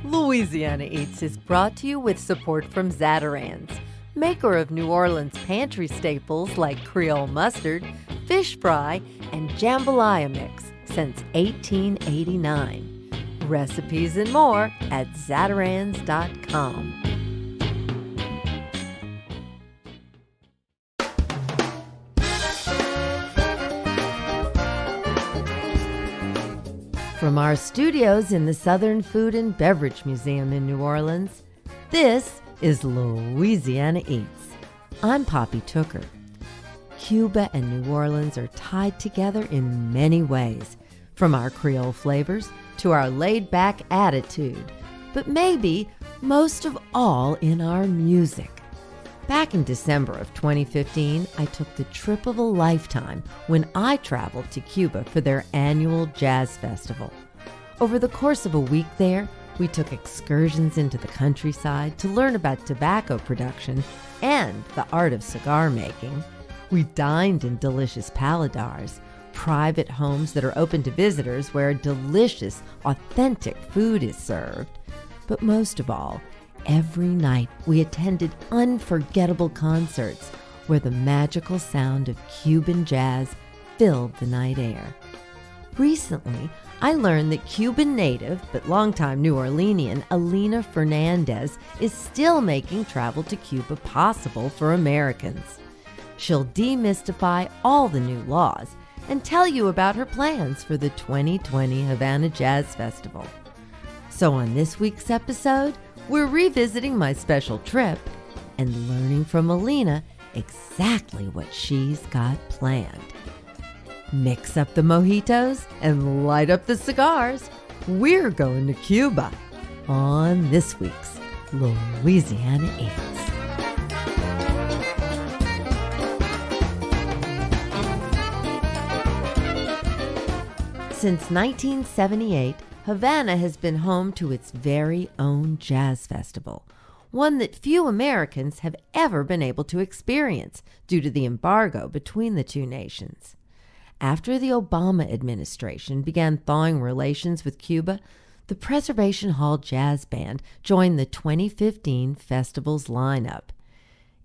Louisiana Eats is brought to you with support from Zatarain's, maker of New Orleans pantry staples like Creole mustard, fish fry, and jambalaya mix since 1889. Recipes and more at zatarains.com. From our studios in the Southern Food and Beverage Museum in New Orleans, this is Louisiana Eats. I'm Poppy Tooker. Cuba and New Orleans are tied together in many ways, from our Creole flavors to our laid-back attitude, but maybe most of all in our music. Back in December of 2015, I took the trip of a lifetime when I traveled to Cuba for their annual jazz festival. Over the course of a week there, we took excursions into the countryside to learn about tobacco production and the art of cigar making. We dined in delicious paladares, private homes that are open to visitors where delicious, authentic food is served. But most of all, every night we attended unforgettable concerts where the magical sound of Cuban jazz filled the night air. Recently, I learned that Cuban native but longtime New Orleanian Alina Fernández is still making travel to Cuba possible for Americans. She'll demystify all the new laws and tell you about her plans for the 2020 Havana Jazz Festival. So on this week's episode, we're revisiting my special trip and learning from Alina exactly what she's got planned. Mix up the mojitos and light up the cigars. We're going to Cuba on this week's Louisiana Eats. Since 1978, Havana has been home to its very own jazz festival, one that few Americans have ever been able to experience due to the embargo between the two nations. After the Obama administration began thawing relations with Cuba, the Preservation Hall Jazz Band joined the 2015 festival's lineup.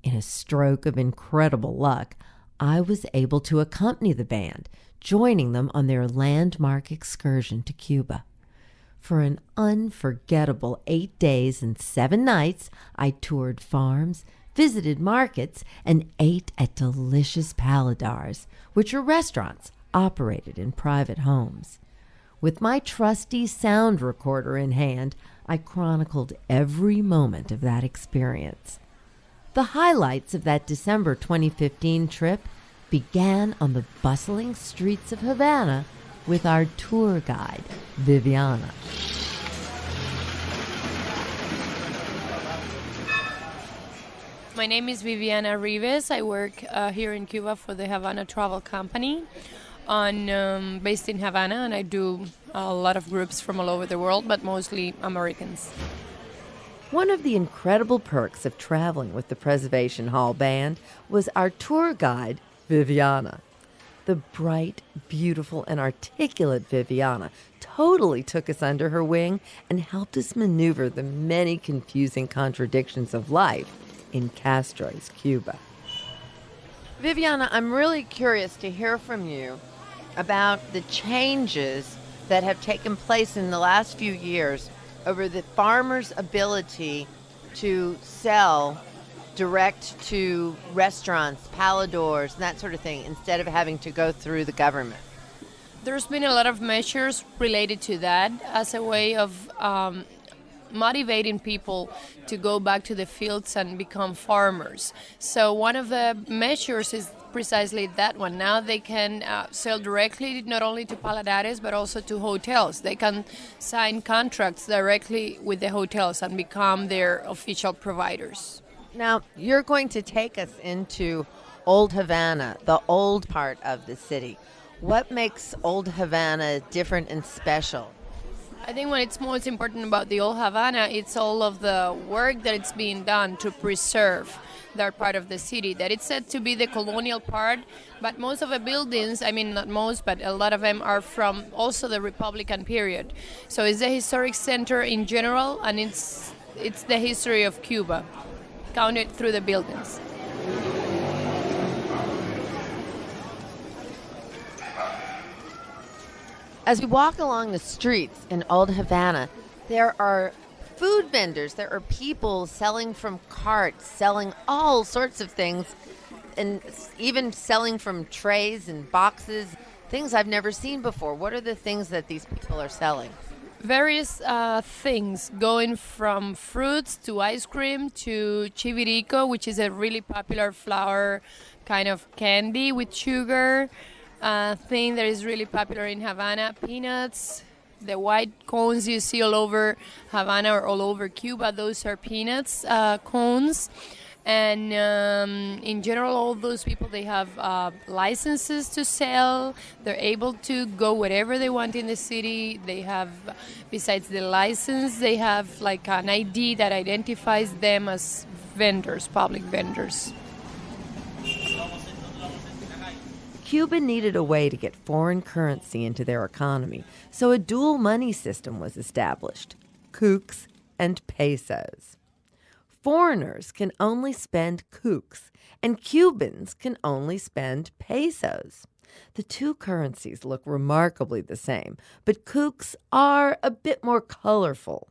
In a stroke of incredible luck, I was able to accompany the band, joining them on their landmark excursion to Cuba. For an unforgettable 8 days and 7 nights, I toured farms, visited markets, and ate at delicious paladares, which are restaurants operated in private homes. With my trusty sound recorder in hand, I chronicled every moment of that experience. The highlights of that December 2015 trip began on the bustling streets of Havana with our tour guide, Viviana. My name is Viviana Rives. I work here in Cuba for the Havana Travel Company, based in Havana, and I do a lot of groups from all over the world, but mostly Americans. One of the incredible perks of traveling with the Preservation Hall Band was our tour guide, Viviana. The bright, beautiful, and articulate Viviana totally took us under her wing and helped us maneuver the many confusing contradictions of life in Castro's Cuba. Viviana, I'm really curious to hear from you about the changes that have taken place in the last few years over the farmers' ability to sell direct to restaurants, paladores, and that sort of thing, instead of having to go through the government. There's been a lot of measures related to that as a way of motivating people to go back to the fields and become farmers. So one of the measures is precisely that one. Now they can sell directly not only to paladares but also to hotels. They can sign contracts directly with the hotels and become their official providers. Now, you're going to take us into Old Havana, the old part of the city. What makes Old Havana different and special? I think what it's most important about the old Havana, it's all of the work that it's being done to preserve that part of the city. That it's said to be the colonial part, but most of the buildings, I mean not most, but a lot of them are from also the Republican period. So it's the historic center in general, and it's the history of Cuba, counted through the buildings. As we walk along the streets in Old Havana, there are food vendors. There are people selling from carts, selling all sorts of things, and even selling from trays and boxes, things I've never seen before. What are the things that these people are selling? Various things, going from fruits to ice cream to chivirico, which is a really popular flour kind of candy with sugar. Thing that is really popular in Havana, peanuts. The white cones you see all over Havana or all over Cuba, those are peanuts cones. And in general, all those people, they have licenses to sell. They're able to go wherever they want in the city. They have, besides the license, they have like an ID that identifies them as vendors, public vendors. Cuba needed a way to get foreign currency into their economy, so a dual money system was established, cucs and pesos. Foreigners can only spend cucs, and Cubans can only spend pesos. The two currencies look remarkably the same, but cucs are a bit more colorful.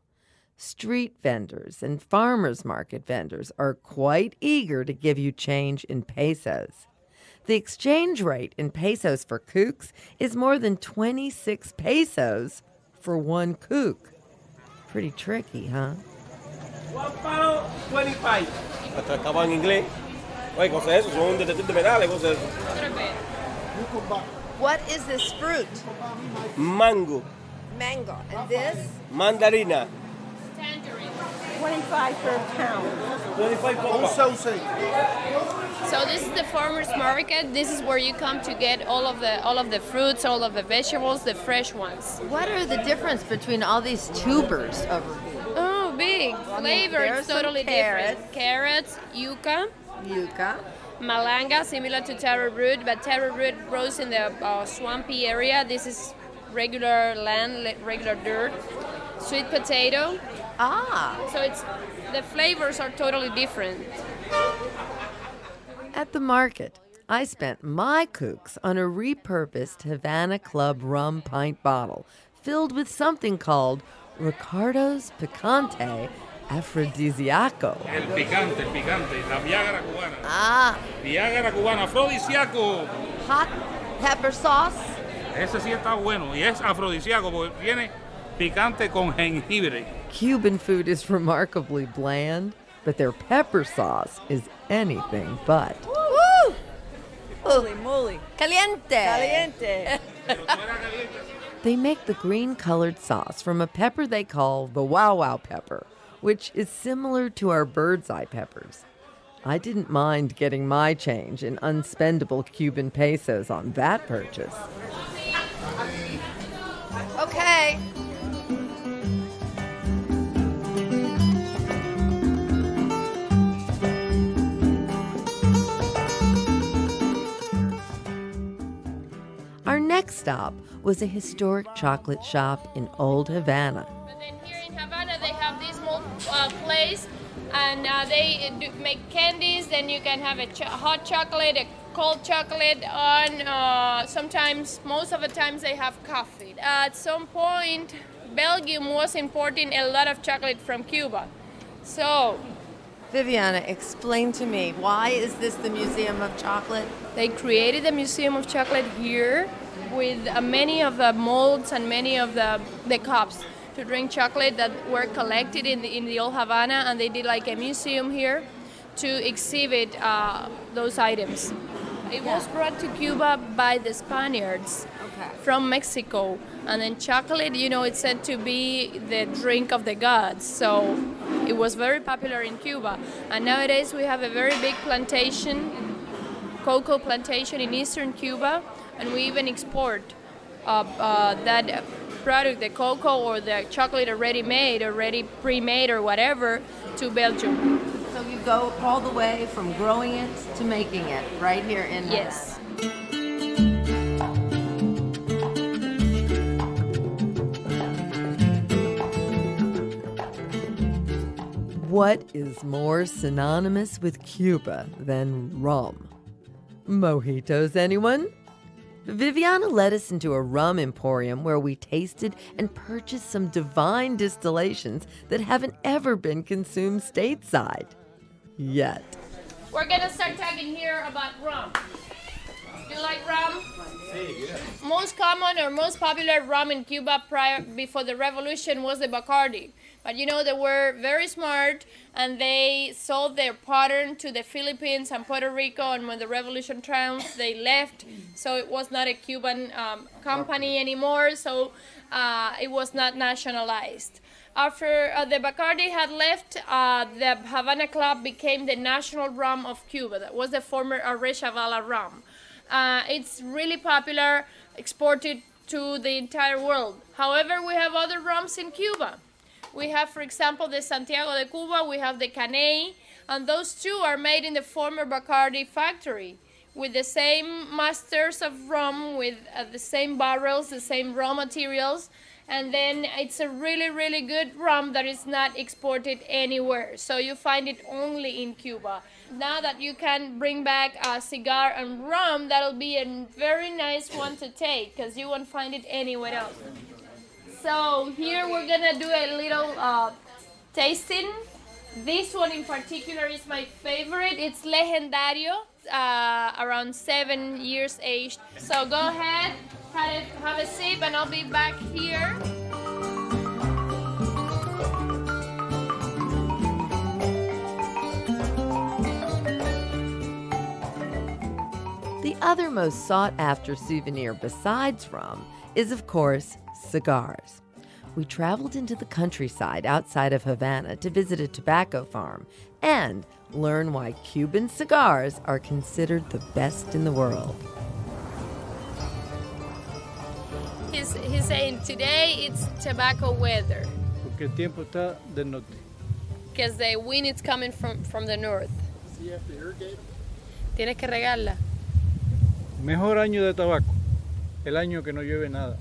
Street vendors and farmers market vendors are quite eager to give you change in pesos. The exchange rate in pesos for cucs is more than 26 pesos for one cuc. Pretty tricky, huh? £1, 25. Hasta estaba en inglés. Oye, cosa es eso? Son detectores penales, cosa es eso. What is this fruit? Mango. Mango. And this? Mandarina. Tangerine. 25 per pound. 25 per So this is the farmers market. This is where you come to get all of the fruits, all of the vegetables, the fresh ones. What are the difference between all these tubers over here? Oh, big flavor! It's totally different. Carrots, yuca, malanga, similar to taro root, but taro root grows in the swampy area. This is regular land, regular dirt. Sweet potato. So the flavors are totally different. At the market, I spent my cucs on a repurposed Havana Club rum pint bottle filled with something called Ricardo's Picante Afrodisiaco. El picante, la Viagra cubana. Viagra cubana, afrodisíaco. Hot pepper sauce. Ese sí está bueno y es afrodisíaco porque tiene picante con jengibre. Cuban food is remarkably bland, but their pepper sauce is anything but. Woo! Holy moly. Caliente. Caliente. They make the green-colored sauce from a pepper they call the wow wow pepper, which is similar to our bird's eye peppers. I didn't mind getting my change in unspendable Cuban pesos on that purchase. Okay. Our next stop was a historic chocolate shop in Old Havana. But then here in Havana, they have this small place, and they make candies. Then you can have a hot chocolate, a cold chocolate, and sometimes, most of the times, they have coffee. At some point, Belgium was importing a lot of chocolate from Cuba. So, Viviana, explain to me, why is this the Museum of Chocolate? they created the Museum of Chocolate here with many of the molds and many of the cups to drink chocolate that were collected in the old Havana, and they did like a museum here to exhibit those items. It was brought to Cuba by the Spaniards from Mexico, and then chocolate, it's said to be the drink of the gods, so it was very popular in Cuba. And nowadays we have a very big cocoa plantation in eastern Cuba, and we even export that product, the cocoa or the chocolate already made, already pre-made or whatever, to Belgium. So you go all the way from growing it to making it right here in Havana. Yes. What is more synonymous with Cuba than rum? Mojitos, anyone? Viviana led us into a rum emporium where we tasted and purchased some divine distillations that haven't ever been consumed stateside. Yet. We're gonna start talking here about rum. Do you like rum? Most common or most popular rum in Cuba before the revolution was the Bacardi. But you know, they were very smart and they sold their pattern to the Philippines and Puerto Rico, and when the revolution triumphed, they left. So it was not a Cuban company anymore, so it was not nationalized. After the Bacardi had left, the Havana Club became the national rum of Cuba. That was the former Arechavala rum. It's really popular, exported to the entire world. However, we have other rums in Cuba. We have, for example, the Santiago de Cuba, we have the Caney, and those two are made in the former Bacardi factory with the same masters of rum, with the same barrels, the same raw materials, and then it's a really, really good rum that is not exported anywhere. So you find it only in Cuba. Now that you can bring back a cigar and rum, that'll be a very nice one to take because you won't find it anywhere else. So here we're gonna do a little tasting. This one in particular is my favorite. It's Legendario, around 7 years aged. So go ahead, have a sip, and I'll be back here. The other most sought-after souvenir besides rum is, of course, cigars. We traveled into the countryside outside of Havana to visit a tobacco farm and learn why Cuban cigars are considered the best in the world. He's saying today it's tobacco weather. Porque el tiempo está del norte. Because the wind is coming from the north. So you have to irrigate them? Tienes que regarla. Mejor año de tabaco, el año que no llueve nada.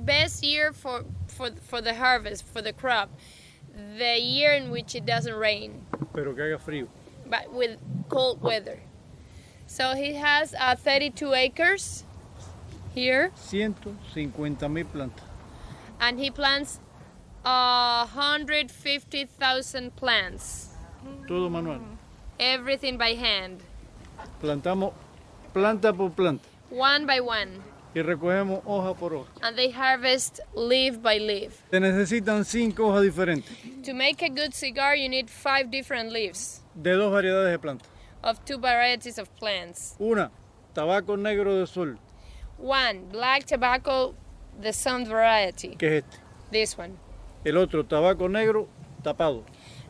Best year for the harvest, for the crop, the year in which it doesn't rain. Pero que haga frío. But with cold weather. So he has 32 acres here. 150,000 plantas. And he plants 150,000 plants. Todo manual. Everything by hand. Plantamos planta por planta. One by one. Y recogemos hoja por hoja. And they harvest leaf by leaf. Se necesitan 5 hojas diferentes. To make a good cigar, you need 5 different leaves. De 2 variedades de plantas. Of 2 varieties of plants. Una, tabaco negro de sol. One, black tobacco, the sun variety. Que es este. This one. El otro, tabaco negro tapado.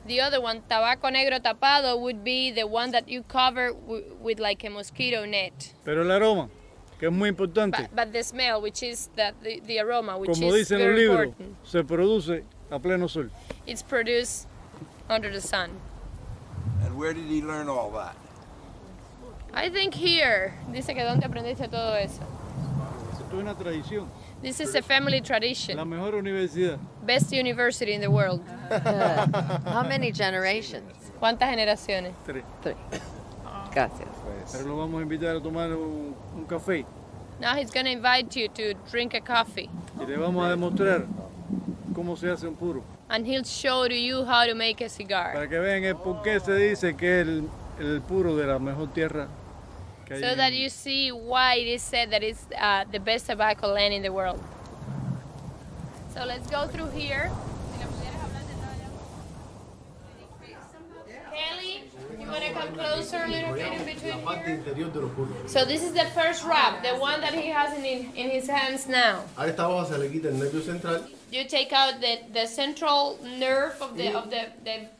The other one, tabaco negro tapado, would be the one that you cover with like a mosquito net. Pero el aroma, que es muy importante. But the smell, which is the aroma, which Como is dicen los very libros, important. se produce a pleno sol. It's produced under the sun. And where did he learn all that? I think here. Dice que dónde aprendiste todo eso. Esto es una tradición. This is a family tradition. La mejor universidad. Best university in the world. How many generations? ¿Cuántas generaciones? 3. 3. Gracias. Pero lo vamos a invitar a tomar un café. Now he's going to invite you to drink a coffee. Y le vamos a demostrar cómo se hace un puro. And he'll show to you how to make a cigar. Para que vean el por qué se dice que es el puro de la mejor tierra que hay. So that you see why it is said that it's the best tobacco land in the world. So let's go through here. Kelly, you want to come closer a little bit in between here? So this is the first wrap, the one that he has in his hands now. A esta hoja se le quita el nervio central. You take out the central nerve of the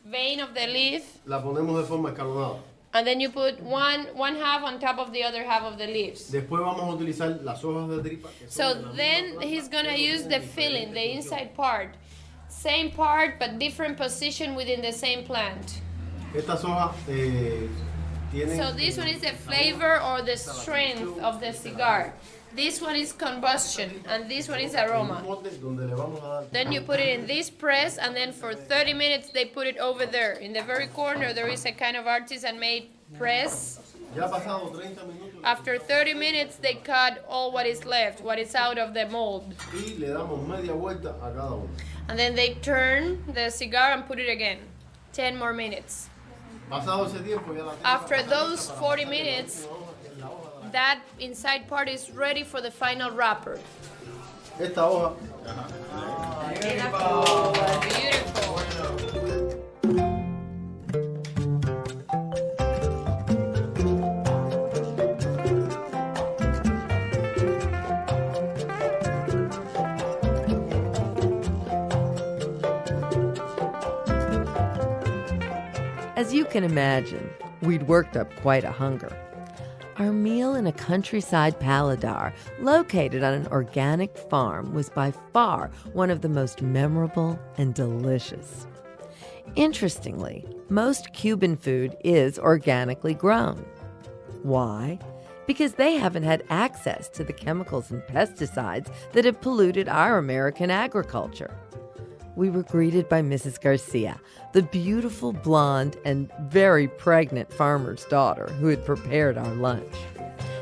vein of the leaf. La ponemos de forma escalonada. And then you put one half on top of the other half of the leaves. Después vamos a utilizar las hojas de tripa. So then he's gonna use the filling, the inside part. Same part, but different position within the same plant. Estas hojas tienen. So this one is the flavor or the strength of the cigar. This one is combustion, and this one is aroma. Then you put it in this press, and then for 30 minutes they put it over there. In the very corner there is a kind of artisan-made press. After 30 minutes they cut all what is left, what is out of the mold. And then they turn the cigar and put it again. 10 more minutes. After those 40 minutes, that inside part is ready for the final wrapper. Esta hoja. Beautiful. As you can imagine, we'd worked up quite a hunger. Our meal in a countryside paladar located on an organic farm was by far one of the most memorable and delicious. Interestingly, most Cuban food is organically grown. Why? Because they haven't had access to the chemicals and pesticides that have polluted our American agriculture. We were greeted by Mrs. Garcia, the beautiful blonde and very pregnant farmer's daughter who had prepared our lunch.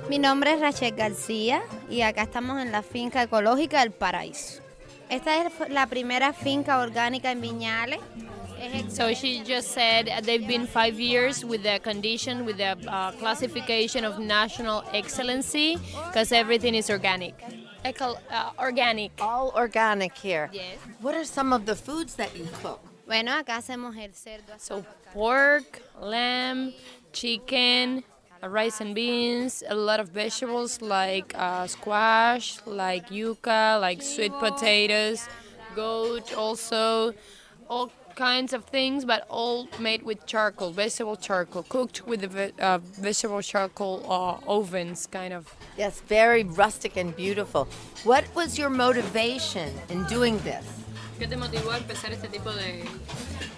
Mi nombre es Rachel García y acá estamos en la finca ecológica El Paraíso. Esta es la primera finca orgánica en Viñales. So she just said they've been 5 years with the condition, with the classification of national excellency, because everything is organic. Organic. All organic here. Yes. What are some of the foods that you cook? Bueno, acá hacemos el cerdo. So pork, lamb, chicken, rice and beans, a lot of vegetables like squash, like yuca, like sweet potatoes, goat also, all kinds of things, but all made with charcoal, vegetable charcoal, cooked with the vegetable charcoal ovens, kind of. Yes, very rustic and beautiful. What was your motivation in doing this? ¿Qué te motivó a empezar este tipo de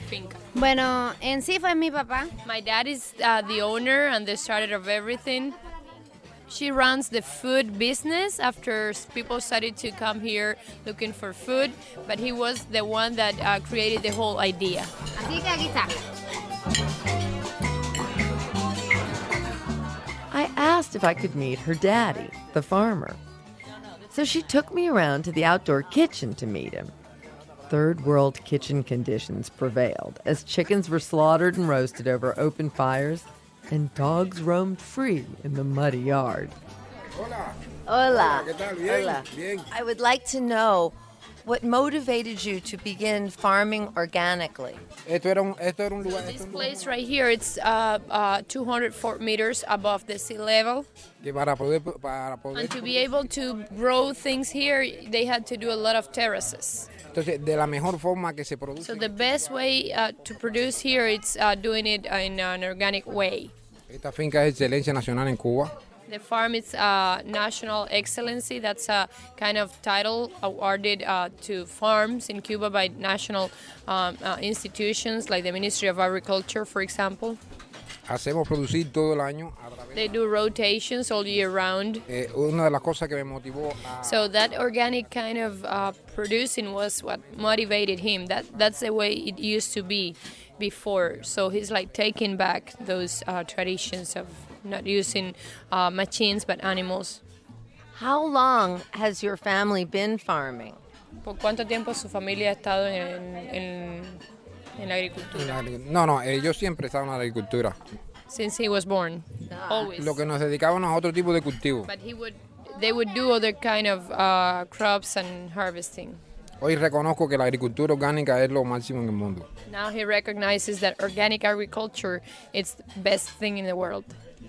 finca? Bueno, en sí fue mi papá. My dad is the owner and the starter of everything. She runs the food business after people started to come here looking for food, but he was the one that created the whole idea. Así que aquí está. I asked if I could meet her daddy, the farmer. So she took me around to the outdoor kitchen to meet him. Third world kitchen conditions prevailed as chickens were slaughtered and roasted over open fires and dogs roamed free in the muddy yard. Hola. Hola. ¿Qué tal? Bien, Hola. bien. I would like to know what motivated you to begin farming organically. Esto era un lugar. This place right here, it's 204 meters above the sea level. Que para poder And to be able to grow things here, they had to do a lot of terraces. Entonces, de la mejor forma que se produce. So the best way to produce here, it's doing it in an organic way. Esta finca es excelencia nacional en Cuba. The farm is National Excellency. That's a kind of title awarded to farms in Cuba by national institutions like the Ministry of Agriculture, for example. Hacemos producir todo el año. They do rotations all year round. Una de las cosas que me motivó So that organic kind of producing was what motivated him. That's the way it used to be before. So he's like taking back those traditions of not using machines but animals. How long has your family been farming? ¿Por cuánto tiempo su familia ha estado en la agricultura? No, ellos siempre estaban en la agricultura. Since he was born, always. Lo que nos dedicábamos a otro tipo de cultivo. But they would do other kind of crops and harvesting. Hoy reconozco que la agricultura orgánica es lo máximo en el mundo. Now he recognizes that organic agriculture is the best thing in the world.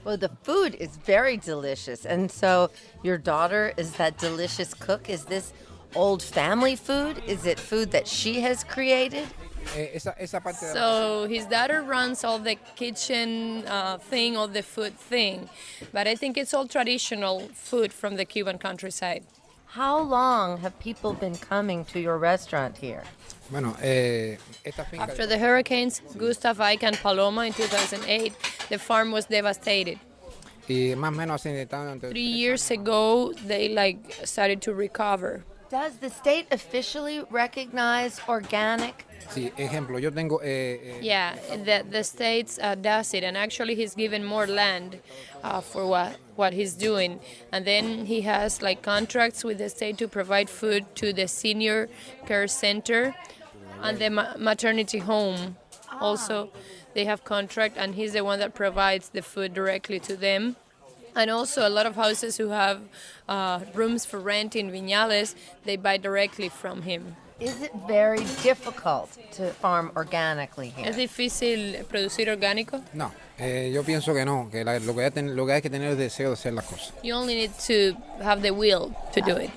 Well, the food is very delicious. And so your daughter is that delicious cook. Is this old family food? Is it food that she has created? esa parte de So his daughter runs all the kitchen thing, all the food thing. But I think it's all traditional food from the Cuban countryside. How long have people been coming to your restaurant here? Bueno, esta finca... After the hurricanes, Gustav, Ike, and Paloma in 2008, the farm was devastated. Y más o menos hace tanto... 3 years ago, they started to recover. Does the state officially recognize organic? Sí, ejemplo, yo tengo... Yeah, the state does it, and actually he's given more land for what he's doing. And then he has contracts with the state to provide food to the senior care center and the maternity home. Also, they have contract, and he's the one that provides the food directly to them. And also a lot of houses who have rooms for rent in Viñales, they buy directly from him. Is it very difficult to farm organically here? ¿Es difícil producir orgánico? No, yo pienso que no, que lo que hay que tener es deseo de hacer las cosas. You only need to have the will to do it.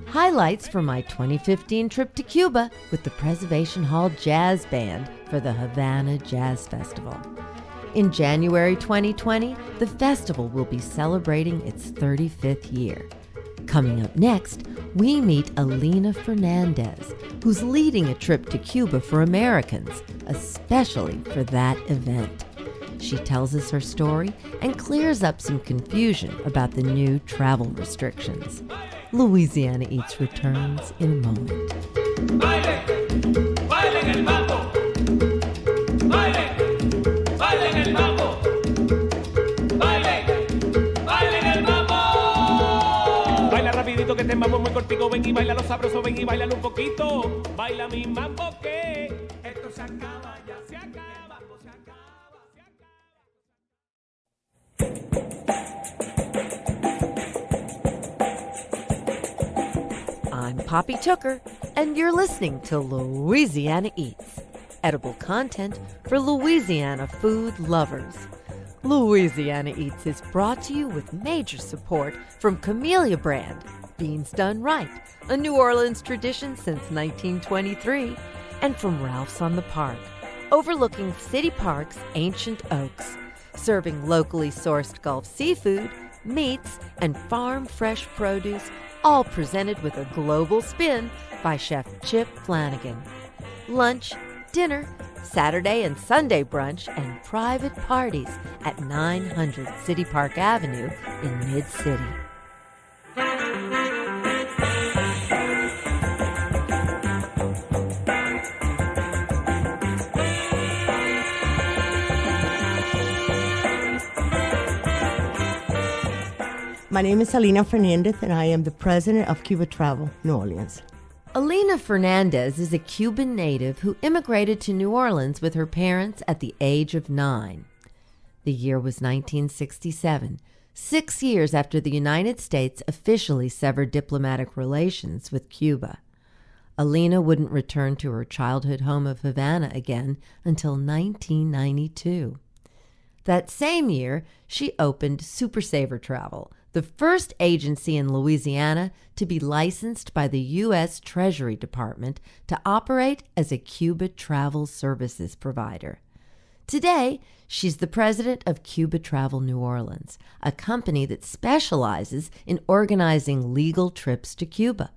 Highlights from my 2015 trip to Cuba with the Preservation Hall Jazz Band for the Havana Jazz Festival. In January 2020, the festival will be celebrating its 35th year. Coming up next, we meet Alina Fernández, who's leading a trip to Cuba for Americans, especially for that event. She tells us her story and clears up some confusion about the new travel restrictions. Louisiana Eats returns in a moment. Baile, baile en el mambo. Baile, baile en el mambo. Baile, baile en el mambo. Baila rapidito que este mambo es muy cortico. Ven y baila lo sabroso, ven y baila un poquito. Baila mi mambo que esto se acaba, ya se acaba, se acaba. I'm Poppy Tooker, and you're listening to Louisiana Eats, edible content for Louisiana food lovers. Louisiana Eats is brought to you with major support from Camellia Brand, Beans Done Right, a New Orleans tradition since 1923, and from Ralph's on the Park, overlooking City Park's ancient oaks, serving locally sourced Gulf seafood, meats, and farm-fresh produce, all presented with a global spin by Chef Chip Flanagan. Lunch, dinner, Saturday and Sunday brunch, and private parties at 900 City Park Avenue in Mid-City. My name is Alina Fernández, and I am the president of Cuba Travel New Orleans. Alina Fernández is a Cuban native who immigrated to New Orleans with her parents at the age of 9. The year was 1967, 6 years after the United States officially severed diplomatic relations with Cuba. Alina wouldn't return to her childhood home of Havana again until 1992. That same year, she opened Super Saver Travel, the first agency in Louisiana to be licensed by the U.S. Treasury Department to operate as a Cuba travel services provider. Today, she's the president of Cuba Travel New Orleans, a company that specializes in organizing legal trips to Cuba.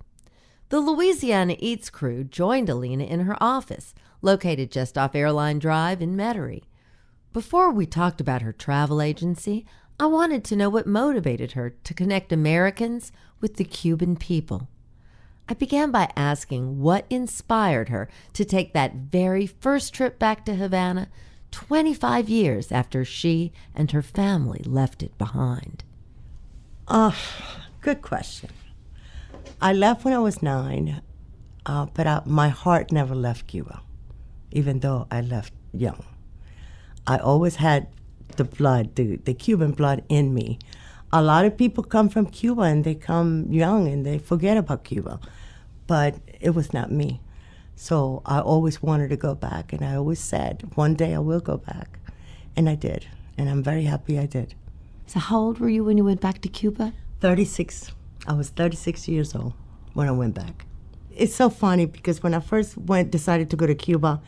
The Louisiana Eats crew joined Alina in her office, located just off Airline Drive in Metairie. Before we talked about her travel agency, I wanted to know what motivated her to connect Americans with the Cuban people. I began by asking what inspired her to take that very first trip back to Havana 25 years after she and her family left it behind. Good question. I left when I was 9, but my heart never left Cuba, even though I left young. I always had the blood, the Cuban blood in me. A lot of people come from Cuba and they come young and they forget about Cuba. But it was not me. So I always wanted to go back, and I always said, one day I will go back. And I did, and I'm very happy I did. So how old were you when you went back to Cuba? 36. I was 36 years old when I went back. It's so funny because when I first decided to go to Cuba,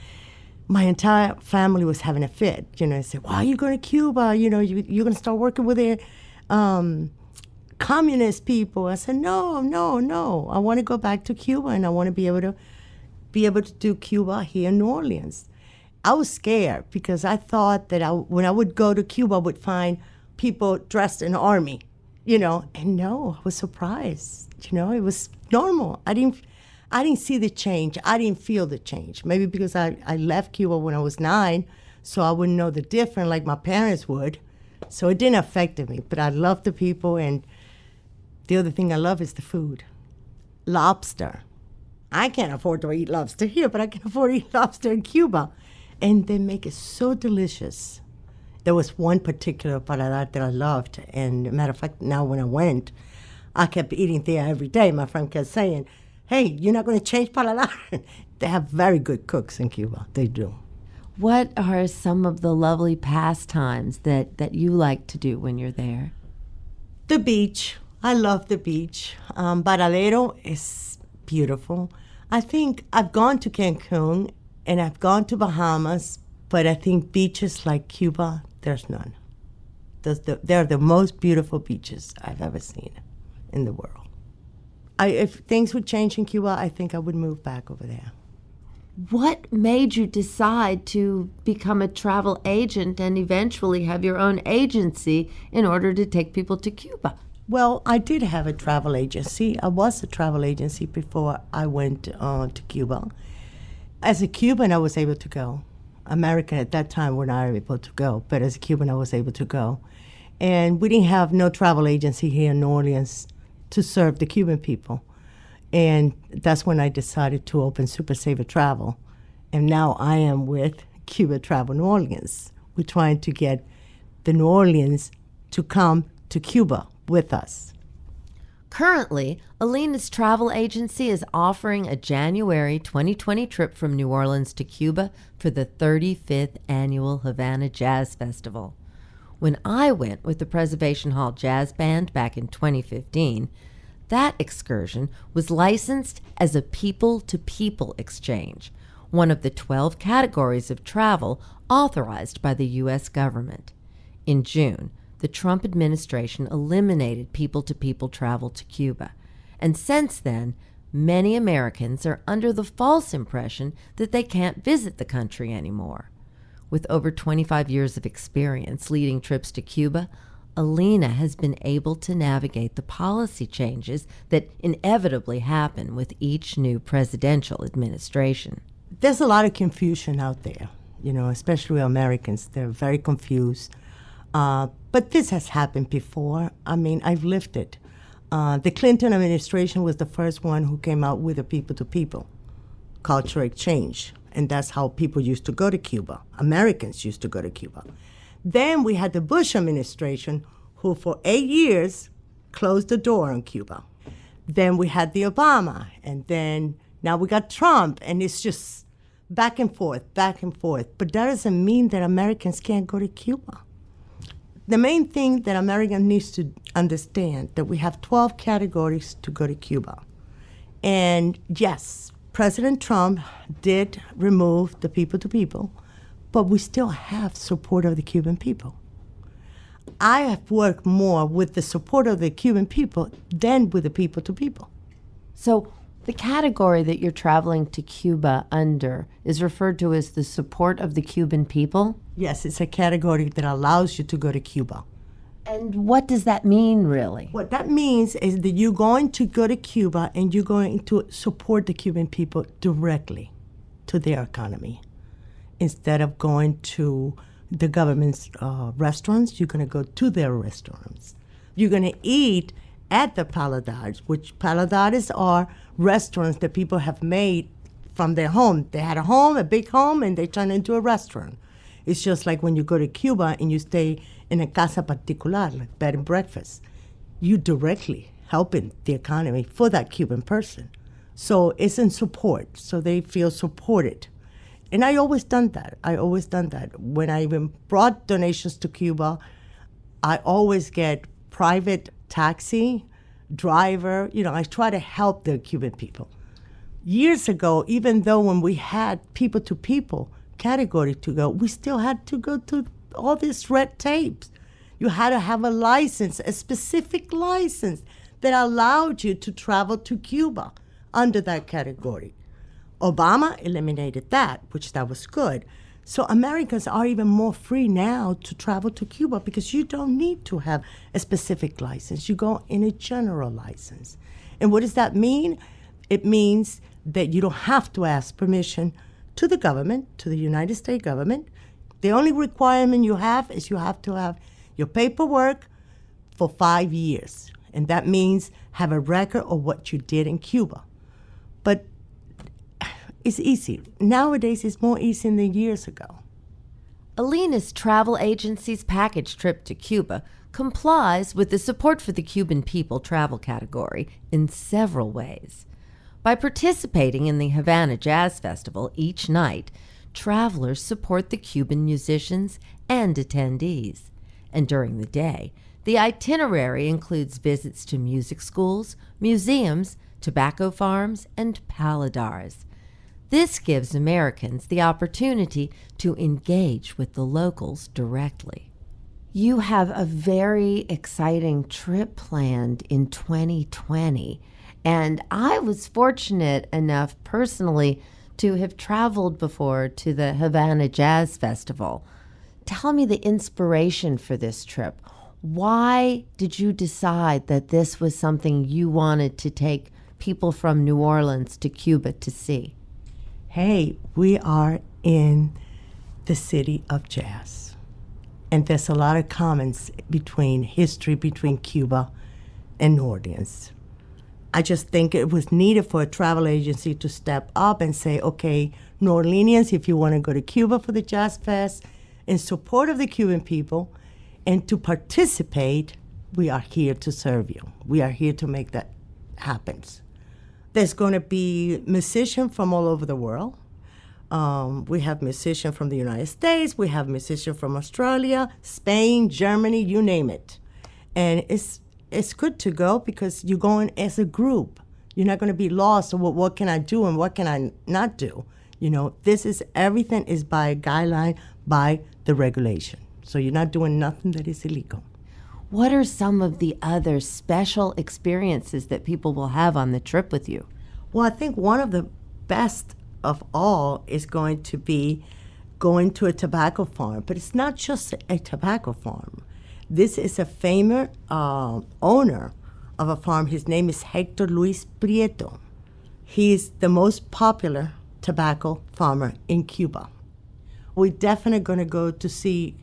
my entire family was having a fit. You know, they said, why are you going to Cuba? You know, you're going to start working with the communist people. I said, no. I want to go back to Cuba, and I want to be able to do Cuba here in New Orleans. I was scared because I thought that when I would go to Cuba, I would find people dressed in army, you know. And no, I was surprised. You know, it was normal. I didn't see the change. I didn't feel the change. Maybe because I left Cuba when I was 9, so I wouldn't know the difference like my parents would. So it didn't affect me. But I love the people, and the other thing I love is the food. Lobster. I can't afford to eat lobster here, but I can afford to eat lobster in Cuba. And they make it so delicious. There was one particular paladar that I loved. And matter of fact, now when I went, I kept eating there every day. My friend kept saying, hey, you're not going to change paladar? They have very good cooks in Cuba. They do. What are some of the lovely pastimes that you like to do when you're there? The beach. I love the beach. Varadero is beautiful. I think I've gone to Cancun and I've gone to Bahamas, but I think beaches like Cuba, there's none. They're the most beautiful beaches I've ever seen in the world. If things would change in Cuba, I think I would move back over there. What made you decide to become a travel agent and eventually have your own agency in order to take people to Cuba? Well, I did have a travel agency. I was a travel agency before I went to Cuba. As a Cuban, I was able to go. American at that time were not able to go, but as a Cuban, I was able to go. And we didn't have no travel agency here in New Orleans to serve the Cuban people. And that's when I decided to open Super Saver Travel. And now I am with Cuba Travel New Orleans. We're trying to get the New Orleans to come to Cuba with us. Currently, Alina's travel agency is offering a January 2020 trip from New Orleans to Cuba for the 35th annual Havana Jazz Festival. When I went with the Preservation Hall Jazz Band back in 2015, that excursion was licensed as a people-to-people exchange, one of the 12 categories of travel authorized by the U.S. government. In June, the Trump administration eliminated people-to-people travel to Cuba, and since then, many Americans are under the false impression that they can't visit the country anymore. With over 25 years of experience leading trips to Cuba, Alina has been able to navigate the policy changes that inevitably happen with each new presidential administration. There's a lot of confusion out there, you know, especially Americans. They're very confused. But this has happened before. I mean, I've lived it. The Clinton administration was the first one who came out with a people-to-people cultural exchange. And that's how people used to go to Cuba. Americans used to go to Cuba. Then we had the Bush administration, who for 8 years closed the door on Cuba. Then we had the Obama, and then now we got Trump, and it's just back and forth. But that doesn't mean that Americans can't go to Cuba. The main thing that Americans needs to understand that we have 12 categories to go to Cuba. And yes, President Trump did remove the people-to-people, but we still have support of the Cuban people. I have worked more with the support of the Cuban people than with the people-to-people. So the category that you're traveling to Cuba under is referred to as the support of the Cuban people? Yes, it's a category that allows you to go to Cuba. And what does that mean, really? What that means is that you're going to go to Cuba and you're going to support the Cuban people directly to their economy. Instead of going to the government's restaurants, you're going to go to their restaurants. You're going to eat at the paladares, which paladares are restaurants that people have made from their home. They had a home, a big home, and they turned it into a restaurant. It's just like when you go to Cuba and you stay in a casa particular, like bed and breakfast, you directly helping the economy for that Cuban person. So it's in support, so they feel supported. And I always done that. When I even brought donations to Cuba, I always get private taxi, driver. I try to help the Cuban people. Years ago, even though when we had people-to-people category to go, we still had to go to all these red tapes. You had to have a license, a specific license that allowed you to travel to Cuba under that category. Obama eliminated that, which that was good. So Americans are even more free now to travel to Cuba because you don't need to have a specific license. You go in a general license. And what does that mean? It means that you don't have to ask permission to the government, to the United States government. The only requirement you have is you have to have your paperwork for 5 years. And that means have a record of what you did in Cuba. But it's easy. Nowadays, it's more easy than years ago. Alina's travel agency's package trip to Cuba complies with the Support for the Cuban People travel category in several ways. By participating in the Havana Jazz Festival each night, travelers support the Cuban musicians and attendees. And during the day, the itinerary includes visits to music schools, museums, tobacco farms, and paladares. This gives Americans the opportunity to engage with the locals directly. You have a very exciting trip planned in 2020, and I was fortunate enough personally to have traveled before to the Havana Jazz Festival. Tell me the inspiration for this trip. Why did you decide that this was something you wanted to take people from New Orleans to Cuba to see? Hey, we are in the city of jazz. And there's a lot of comments between Cuba and New Orleans. I just think it was needed for a travel agency to step up and say, okay, New Orleans, if you want to go to Cuba for the Jazz Fest, in support of the Cuban people, and to participate, we are here to serve you. We are here to make that happen. There's going to be musicians from all over the world. We have musicians from the United States. We have musicians from Australia, Spain, Germany, you name it. And it's good to go because you're going as a group. You're not going to be lost. So what can I do and what can I not do? Everything is by guideline, by the regulation. So you're not doing nothing that is illegal. What are some of the other special experiences that people will have on the trip with you? Well, I think one of the best of all is going to be going to a tobacco farm. But it's not just a tobacco farm. This is a famous owner of a farm. His name is Hector Luis Prieto. He is the most popular tobacco farmer in Cuba. We're definitely going to go to see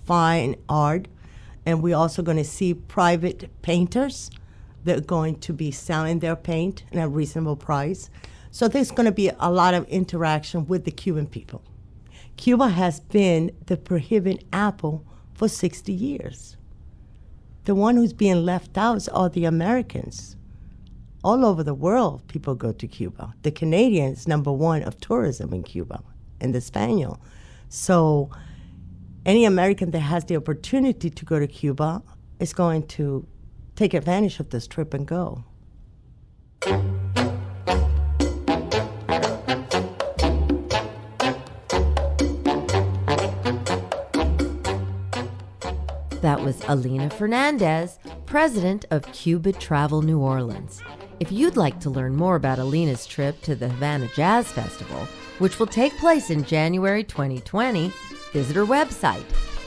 fine art. And we're also going to see private painters that are going to be selling their paint at a reasonable price. So there's going to be a lot of interaction with the Cuban people. Cuba has been the prohibited apple for 60 years. The one who's being left out are the Americans. All over the world, people go to Cuba. The Canadians, #1 of tourism in Cuba, and the Spaniel. So any American that has the opportunity to go to Cuba is going to take advantage of this trip and go. That was Alina Fernández, president of Cuba Travel New Orleans. If you'd like to learn more about Alina's trip to the Havana Jazz Festival, which will take place in January 2020, visit her website,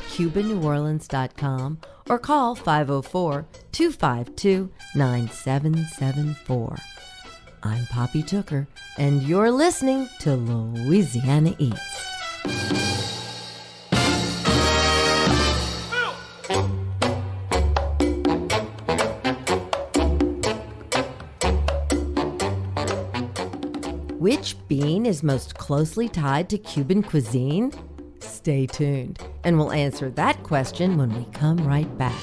cubaneworleans.com, or call 504-252-9774. I'm Poppy Tooker, and you're listening to Louisiana Eats. Which bean is most closely tied to Cuban cuisine? Stay tuned. And we'll answer that question when we come right back.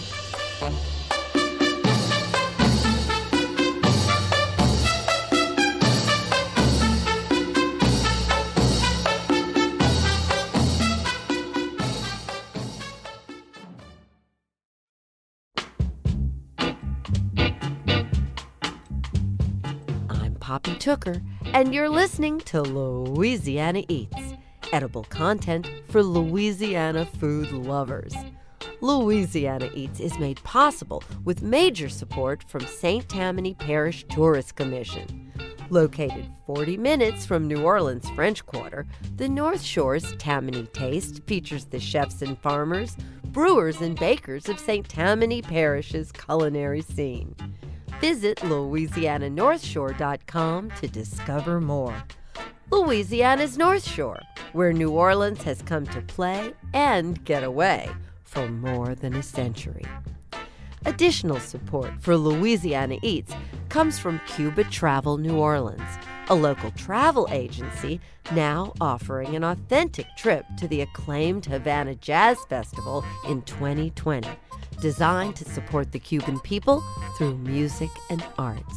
Poppy Tooker, and you're listening to Louisiana Eats, edible content for Louisiana food lovers. Louisiana Eats is made possible with major support from St. Tammany Parish Tourist Commission. Located 40 minutes from New Orleans' French Quarter, the North Shore's Tammany Taste features the chefs and farmers, brewers and bakers of St. Tammany Parish's culinary scene. Visit LouisianaNorthshore.com to discover more. Louisiana's North Shore, where New Orleans has come to play and get away for more than a century. Additional support for Louisiana Eats comes from Cuba Travel New Orleans, a local travel agency now offering an authentic trip to the acclaimed Havana Jazz Festival in 2020. Designed to support the Cuban people through music and arts.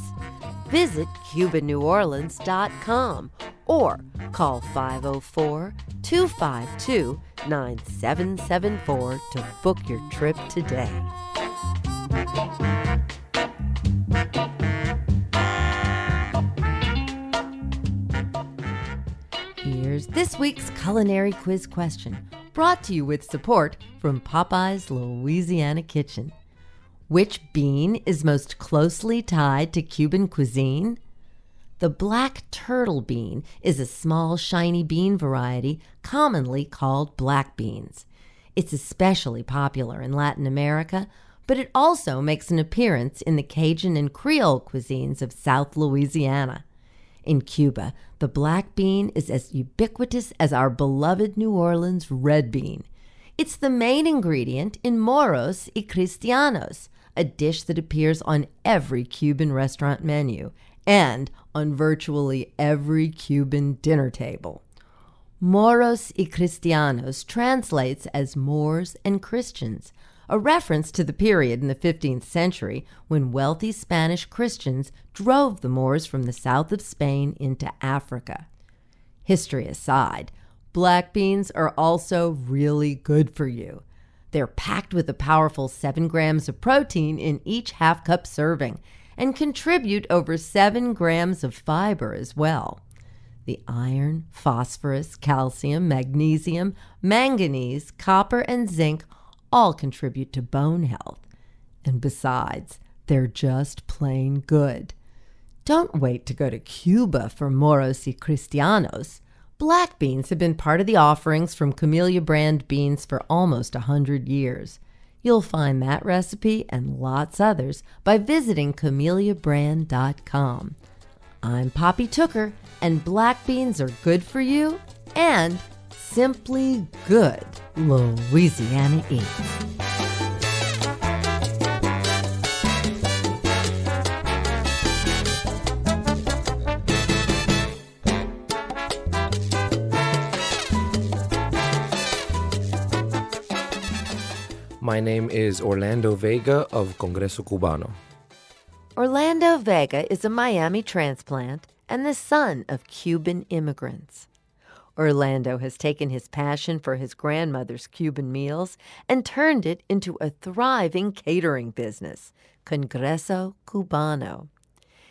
Visit CubaNewOrleans.com or call 504-252-9774 to book your trip today. Here's this week's culinary quiz question, brought to you with support from Popeye's Louisiana Kitchen. Which bean is most closely tied to Cuban cuisine? The black turtle bean is a small, shiny bean variety commonly called black beans. It's especially popular in Latin America, but it also makes an appearance in the Cajun and Creole cuisines of South Louisiana. In Cuba, the black bean is as ubiquitous as our beloved New Orleans red bean. It's the main ingredient in moros y cristianos, a dish that appears on every Cuban restaurant menu and on virtually every Cuban dinner table. Moros y cristianos translates as Moors and Christians, a reference to the period in the 15th century when wealthy Spanish Christians drove the Moors from the south of Spain into Africa. History aside, black beans are also really good for you. They're packed with a powerful 7 grams of protein in each half-cup serving and contribute over 7 grams of fiber as well. The iron, phosphorus, calcium, magnesium, manganese, copper, and zinc all contribute to bone health. And besides, they're just plain good. Don't wait to go to Cuba for moros y cristianos. Black beans have been part of the offerings from Camellia brand beans for almost 100 years. You'll find that recipe and lots others by visiting CameliaBrand.com. I'm Poppy Tooker, and black beans are good for you and simply good Louisiana Eats. My name is Orlando Vega of Congreso Cubano. Orlando Vega is a Miami transplant and the son of Cuban immigrants. Orlando has taken his passion for his grandmother's Cuban meals and turned it into a thriving catering business, Congreso Cubano.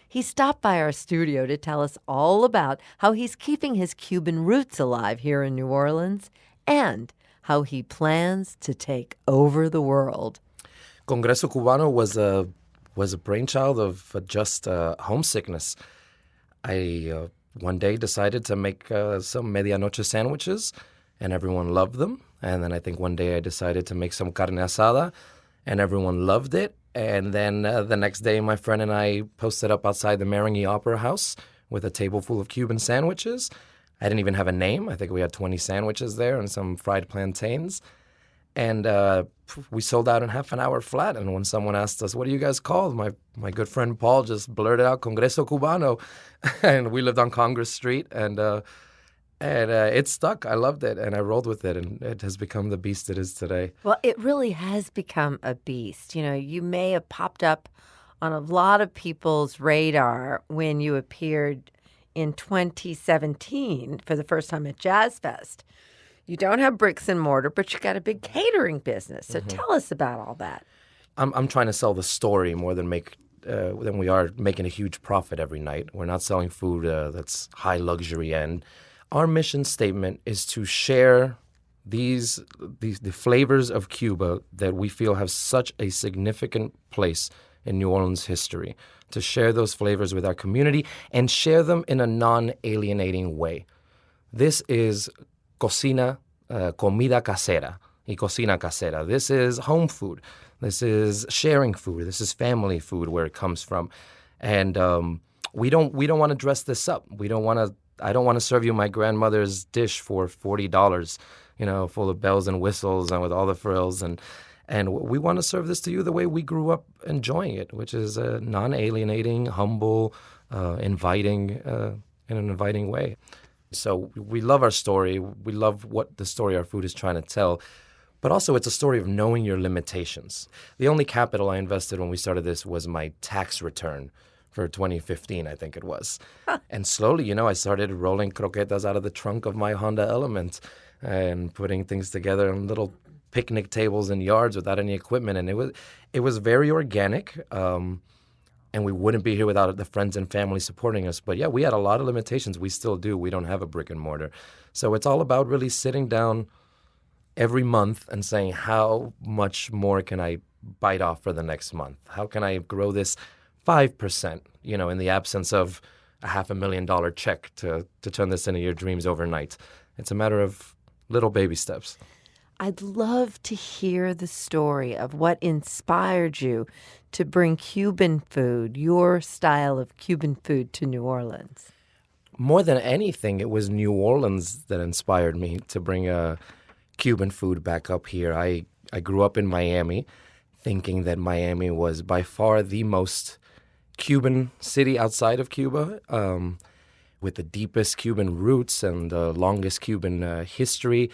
He stopped by our studio to tell us all about how he's keeping his Cuban roots alive here in New Orleans and how he plans to take over the world. Congreso Cubano was a brainchild of just homesickness. I one day decided to make some medianoche sandwiches, and everyone loved them. And then I think one day I decided to make some carne asada, and everyone loved it. And then the next day, my friend and I posted up outside the Marigny Opera House with a table full of Cuban sandwiches. I didn't even have a name. I think we had 20 sandwiches there and some fried plantains. And we sold out in half an hour flat. And when someone asked us, what are you guys called? My good friend Paul just blurted out Congreso Cubano. And we lived on Congress Street. And And it stuck. I loved it, and I rolled with it, and it has become the beast it is today. Well, it really has become a beast. You know, you may have popped up on a lot of people's radar when you appeared in 2017 for the first time at Jazz Fest. You don't have bricks and mortar, but you got a big catering business. So tell us about all that. I'm trying to sell the story more than than we are making a huge profit every night. We're not selling food that's high luxury end. Our mission statement is to share the flavors of Cuba that we feel have such a significant place in New Orleans history, to share those flavors with our community and share them in a non-alienating way. This is comida casera y cocina casera. This is home food. This is sharing food. This is family food where it comes from. And we don't want to dress this up. I don't want to serve you my grandmother's dish for $40, full of bells and whistles and with all the frills. And we want to serve this to you the way we grew up enjoying it, which is non-alienating, humble, inviting, in an inviting way. So we love our story. We love what the story our food is trying to tell. But also it's a story of knowing your limitations. The only capital I invested when we started this was my tax return for 2015, I think it was. And slowly, I started rolling croquetas out of the trunk of my Honda Element and putting things together on little picnic tables in yards without any equipment. And it was very organic. And we wouldn't be here without the friends and family supporting us. But yeah, we had a lot of limitations. We still do. We don't have a brick and mortar. So it's all about really sitting down every month and saying, how much more can I bite off for the next month? How can I grow this 5%, in the absence of a $500,000 check to turn this into your dreams overnight? It's a matter of little baby steps. I'd love to hear the story of what inspired you to bring Cuban food, your style of Cuban food, to New Orleans. More than anything, it was New Orleans that inspired me to bring Cuban food back up here. I grew up in Miami, thinking that Miami was by far the most Cuban city outside of Cuba, with the deepest Cuban roots and the longest Cuban history.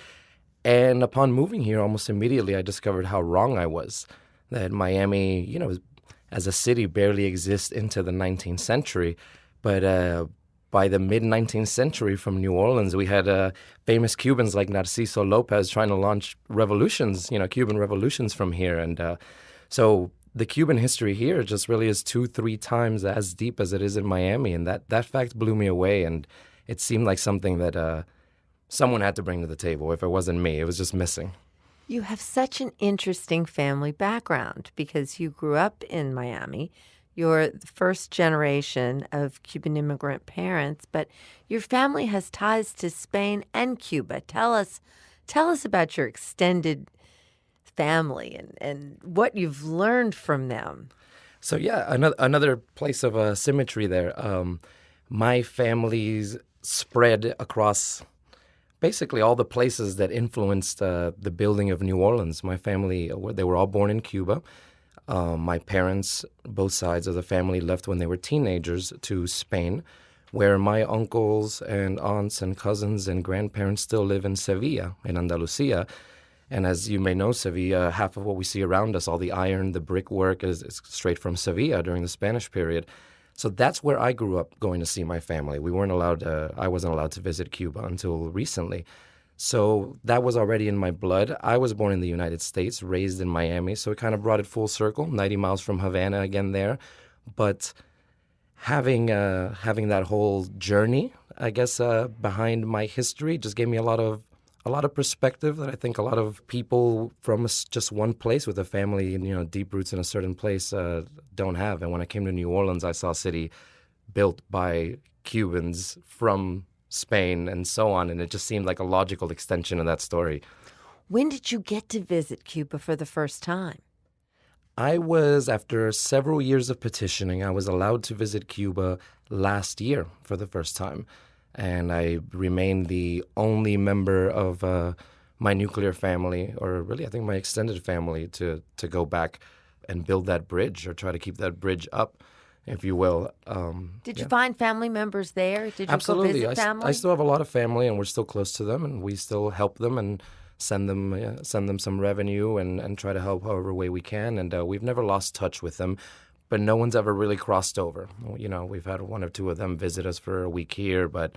And upon moving here, almost immediately, I discovered how wrong I was, that Miami, as a city barely exists into the 19th century. But by the mid-19th century from New Orleans, we had famous Cubans like Narciso Lopez trying to launch revolutions, Cuban revolutions from here. And so the Cuban history here just really is 2-3 times as deep as it is in Miami. And that fact blew me away. And it seemed like something that someone had to bring to the table. If it wasn't me, it was just missing. You have such an interesting family background because you grew up in Miami. You're the first generation of Cuban immigrant parents, but your family has ties to Spain and Cuba. Tell us about your extended family and what you've learned from them. So yeah, another place of symmetry there. My family's spread across basically all the places that influenced the building of New Orleans. My family, they were all born in Cuba. My parents, both sides of the family, left when they were teenagers to Spain, where my uncles and aunts and cousins and grandparents still live in Sevilla, in Andalusia. And as you may know, Sevilla, half of what we see around us, all the iron, the brickwork, is straight from Sevilla during the Spanish period. So that's where I grew up going to see my family. I wasn't allowed to visit Cuba until recently. So that was already in my blood. I was born in the United States, raised in Miami, so it kind of brought it full circle, 90 miles from Havana again there. But having that whole journey, I guess, behind my history just gave me a lot of perspective that I think a lot of people from just one place with a family, deep roots in a certain place don't have. And when I came to New Orleans, I saw a city built by Cubans from Spain and so on, and it just seemed like a logical extension of that story. When did you get to visit Cuba for the first time? After several years of petitioning, I was allowed to visit Cuba last year for the first time. And I remained the only member of my nuclear family, or really I think my extended family, to go back and build that bridge or try to keep that bridge up. if you will. Did you find family members there? Did you Absolutely. go visit family? I still have a lot of family, and we're still close to them, and we still help them and send them some revenue and try to help however way we can. And we've never lost touch with them, but no one's ever really crossed over. You know, we've had one or two of them visit us for a week here, but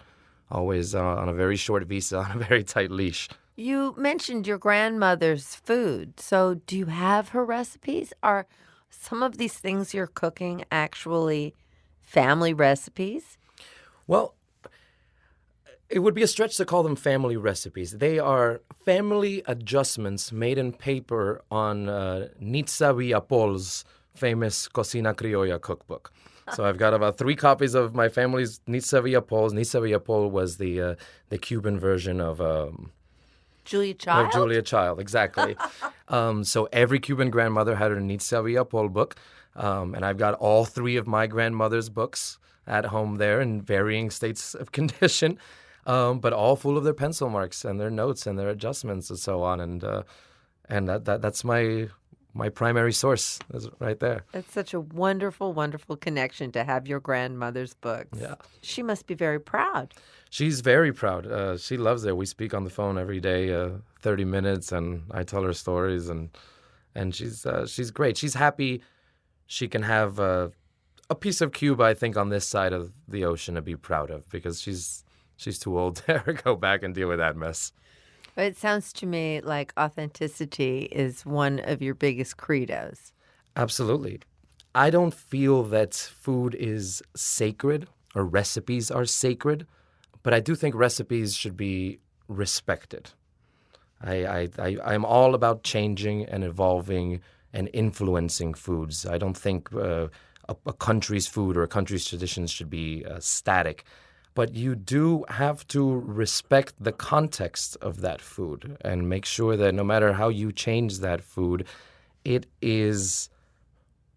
always on a very short visa, on a very tight leash. You mentioned your grandmother's food. So do you have her recipes? Are some of these things you're cooking actually family recipes? Well, it would be a stretch to call them family recipes. They are family adjustments made in paper on Nitza Villapol's famous Cocina Criolla cookbook. So I've got about 3 copies of my family's Nitza Villapol's. Nitza Villapol was the Cuban version of Julia Child? Julia Child, exactly. So every Cuban grandmother had her Nitza Villapol book, and I've got all 3 of my grandmother's books at home there in varying states of condition, but all full of their pencil marks and their notes and their adjustments and so on. And that's my primary source is right there. It's such a wonderful, wonderful connection to have your grandmother's books. Yeah. She must be very proud. She's very proud. She loves it. We speak on the phone every day, 30 minutes, and I tell her stories, and she's great. She's happy she can have a piece of Cuba, I think, on this side of the ocean to be proud of, because she's too old to ever go back and deal with that mess. It sounds to me like authenticity is one of your biggest credos. Absolutely. I don't feel that food is sacred or recipes are sacred, but I do think recipes should be respected. I'm all about changing and evolving and influencing foods. I don't think a country's food or a country's traditions should be static. But you do have to respect the context of that food and make sure that no matter how you change that food, it is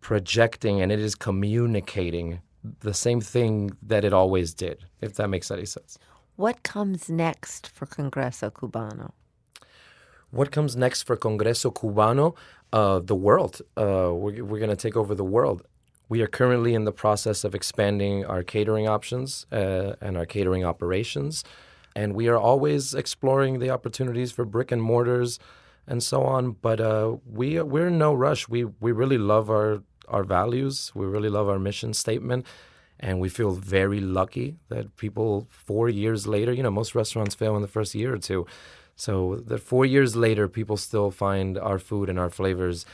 projecting and it is communicating the same thing that it always did, if that makes any sense. What comes next for Congreso Cubano? What comes next for Congreso Cubano? The world. We're going to take over the world. We are currently in the process of expanding our catering options and our catering operations. And we are always exploring the opportunities for brick and mortars and so on. But we're in no rush. We really love our values. We really love our mission statement. And we feel very lucky that people 4 years later, most restaurants fail in the first year or two. So that 4 years later, people still find our food and our flavors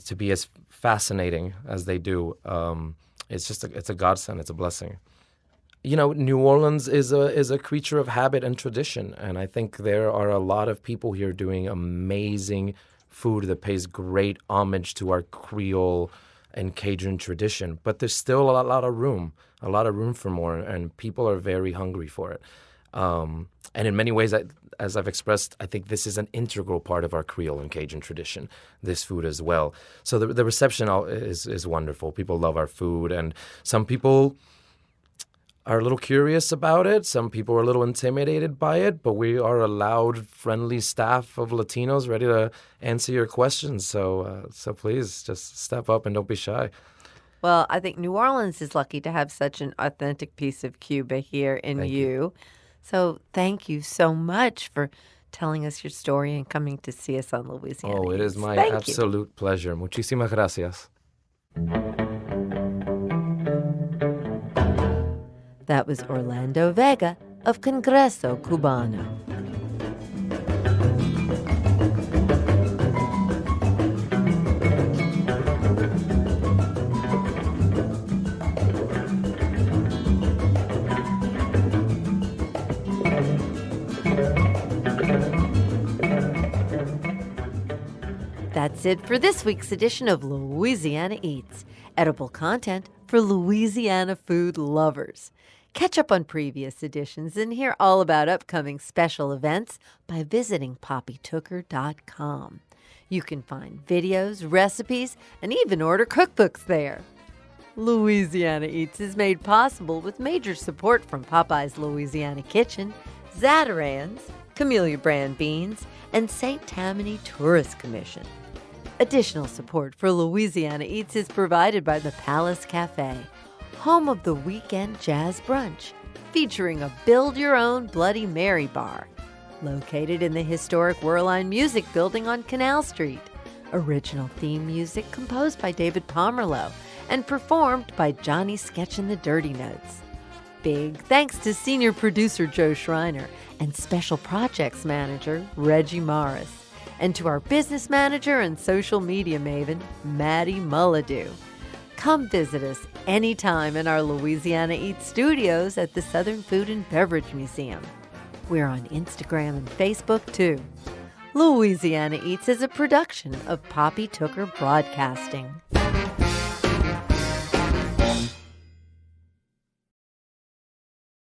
to be as fascinating as they do. It's a godsend. It's a blessing. New Orleans is a creature of habit and tradition, and I think there are a lot of people here doing amazing food that pays great homage to our Creole and Cajun tradition. But there's still a lot of room for more, and people are very hungry for it. And in many ways, as I've expressed, I think this is an integral part of our Creole and Cajun tradition, this food as well. So the reception is wonderful. People love our food, and some people are a little curious about it. Some people are a little intimidated by it, but we are a loud, friendly staff of Latinos ready to answer your questions. So please just step up and don't be shy. Well, I think New Orleans is lucky to have such an authentic piece of Cuba here in you. So thank you so much for telling us your story and coming to see us on Louisiana Oh, it is my absolute pleasure. Muchísimas gracias. That was Orlando Vega of Congreso Cubano. That's it for this week's edition of Louisiana Eats, edible content for Louisiana food lovers. Catch up on previous editions and hear all about upcoming special events by visiting poppytooker.com. You can find videos, recipes, and even order cookbooks there. Louisiana Eats is made possible with major support from Popeye's Louisiana Kitchen, Zatarain's, Camellia Brand Beans, and St. Tammany Tourist Commission. Additional support for Louisiana Eats is provided by the Palace Cafe, home of the Weekend Jazz Brunch, featuring a build-your-own Bloody Mary bar, located in the historic Werline Music Building on Canal Street. Original theme music composed by David Pomerleau and performed by Johnny Sketch and the Dirty Notes. Big thanks to senior producer Joe Schreiner and special projects manager Reggie Morris, and to our business manager and social media maven, Maddie Mulladoo. Come visit us anytime in our Louisiana Eats studios at the Southern Food and Beverage Museum. We're on Instagram and Facebook too. Louisiana Eats is a production of Poppy Tooker Broadcasting.